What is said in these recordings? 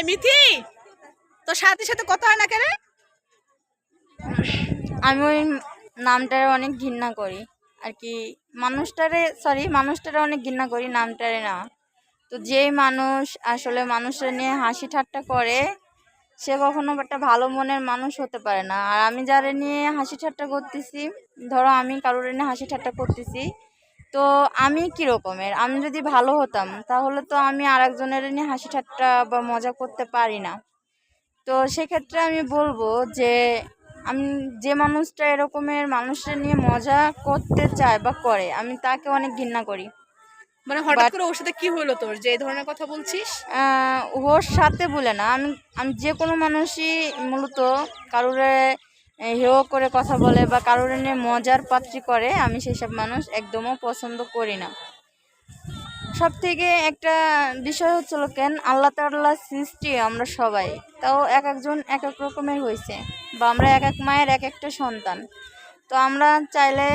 মিথি, তোর সাথীর সাথে কথা হয় না কেন? আমি ওই নামটারে অনেক ঘৃণা করি আর কি। মানুষটারে অনেক ঘৃণা করি, নামটারে না। তো যেই মানুষ আসলে মানুষের নিয়ে হাসি ঠাট্টা করে সে কখনো একটা ভালো মনের মানুষ হতে পারে না। আর আমি যারা নিয়ে হাসি ঠাট্টা করতেছি, ধরো আমি কারোর নিয়ে হাসি ঠাট্টা করতেছি, তো আমি কি রকমের, আমি যদি ভালো হতাম তাহলে তো আমি আরেকজনের নিয়ে হাসি ঠাট্টা বা মজা করতে পারি না। তো সেক্ষেত্রে আমি বলবো যে আমি যে মানুষটা এরকমের মানুষের নিয়ে মজা করতে চায় বা করে, আমি তাকে অনেক ঘৃণা করি। মানে হঠাৎ বাট করে ওর সাথে কি হলো তোর যে এই ধরনের কথা বলছিস? ওর সাথে বলে না, আমি আমি যে কোনো মানুষই মূলত কারোরে হেয় করে কথা বলে বা কারোর নিয়ে মজার পাত্রী করে, আমি সেসব মানুষ একদমও পছন্দ করি না। সব থেকে একটা বিষয় হচ্ছিল কেন, আল্লাহ তাআলার সৃষ্টি আমরা সবাই, তাও এক একজন এক এক রকমের হয়েছে, বা আমরা এক এক মায়ের এক একটা সন্তান। তো আমরা চাইলে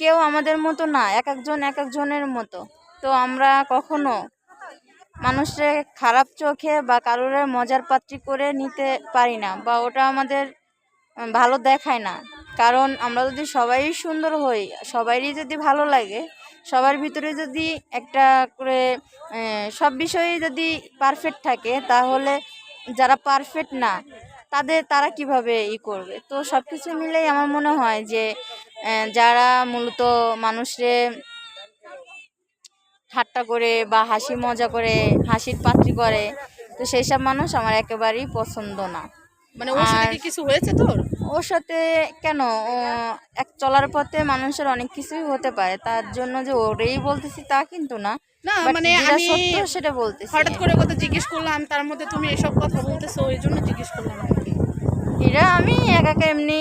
কেউ আমাদের মতো না, এক একজন এক একজনের মতো। তো আমরা কখনো মানুষের খারাপ চোখে বা কারোর মজার পাত্রী করে নিতে পারি না, বা ওটা আমাদের ভালো দেখায় না। কারণ আমরা যদি সবাই সুন্দর হই, সবারই যদি ভালো লাগে, সবার ভিতরে যদি একটা করে সব বিষয়ে যদি পারফেক্ট থাকে, তাহলে যারা পারফেক্ট না তারা কিভাবে করবে? তো সব কিছু মিলেই আমার মনে হয় যে যারা মূলত মানুষরে ঠাট্টা করে বা হাসি মজা করে, হাসির পাত্রী করে, তো সেই সব মানুষ আমার একেবারেই পছন্দ না। মানে ওর সাথে আর কি কিছু হয়েছে তোর? ওর সাথে কেন, ও এক চলার পথে মানুষের অনেক কিছুই হতে পারে, তার জন্য যে ওরেই বলতেছি তা কিন্তু না। না বাট মানে যেটা আমি সত্য সেটা বলতেছি। হঠাৎ করে কথা জিজ্ঞেস করলাম, তার মধ্যে তুমি এসব কথা বলতেছো, এই জন্য জিজ্ঞেস করলাম আর কি। এটা আমি একা এমনি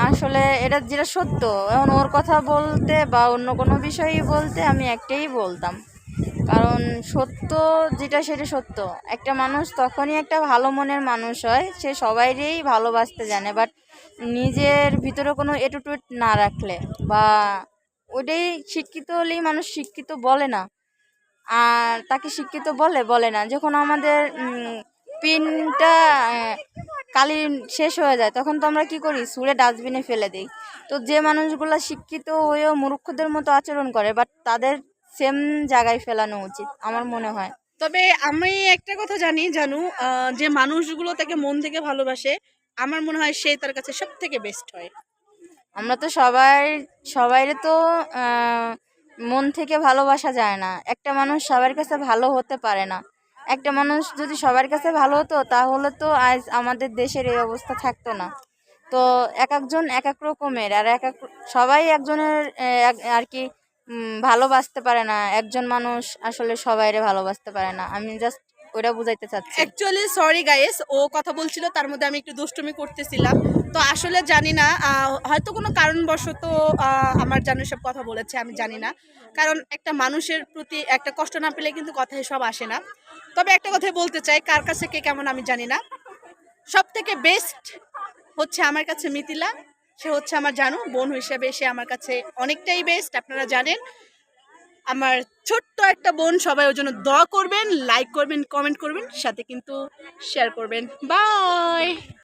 আসলে এটা যেটা সত্য, এখন ওর কথা বলতে বা অন্য কোনো বিষয়ই বলতে আমি একটাই বলতাম। কারণ সত্য যেটা সেটা সত্য। একটা মানুষ তখনই একটা ভালো মনের মানুষ হয়, সে সবাইকেই ভালোবাসতে জানে, বাট নিজের ভিতরে কোনো এটুটুট না রাখলে, বা ওটাই শিক্ষিত হলেই মানুষ শিক্ষিত বলে না। আর তাকে শিক্ষিত বলে না যখন আমাদের পিনটা কালি শেষ হয়ে যায়, তখন তো আমরা কি করি, ছুঁড়ে ডাস্টবিনে ফেলে দিই। তো যে মানুষগুলো শিক্ষিত হয়েও মূর্খদের মতো আচরণ করে, বাট তাদের সেম জায়গায় ফেলানো উচিত আমার মনে হয়। তবে আমি একটা কথা জানো, যে মানুষগুলো তাকে মন থেকে ভালোবাসে, আমার মনে হয় সে তার কাছে সব থেকে বেস্ট হয়। আমরা তো সবাইরে তো মন থেকে ভালোবাসা যায় না। একটা মানুষ সবার কাছে ভালো হতে পারে না। একটা মানুষ যদি সবার কাছে ভালো হতো তাহলে তো আজ আমাদের দেশের এই অবস্থা থাকতো না। তো এক একজন এক এক রকমের, আর সবাই একজনের আর কি ভালোবাসতে পারে না। একজন মানুষ আসলে সবাইরে ভালোবাসতে পারে না। আমি জাস্ট ওটা বুঝাইতে চাচ্ছি। অ্যাকচুয়ালি সরি গাইস, ও কথা বলছিল তার মধ্যে আমি একটু দুষ্টুমি করতেছিলাম। তো আসলে জানি না, হয়তো কোনো কারণবশত আমার জানো সব কথা বলেছে, আমি জানি না। কারণ একটা মানুষের প্রতি একটা কষ্ট না পেলে কিন্তু কথা সব আসে না। তবে একটা কথাই বলতে চাই, কার কাছে কে কেমন আমি জানি না, সব থেকে বেস্ট হচ্ছে আমার কাছে মিথিলা। সে হচ্ছে আমার জানো বোন হিসেবে, সে আমার কাছে অনেকটাই বেস্ট। আপনারা জানেন আমার ছোট্ট একটা বোন, সবাই ওর জন্য দোয়া করবেন, লাইক করবেন, কমেন্ট করবেন, সাথে কিন্তু শেয়ার করবেন। বাই।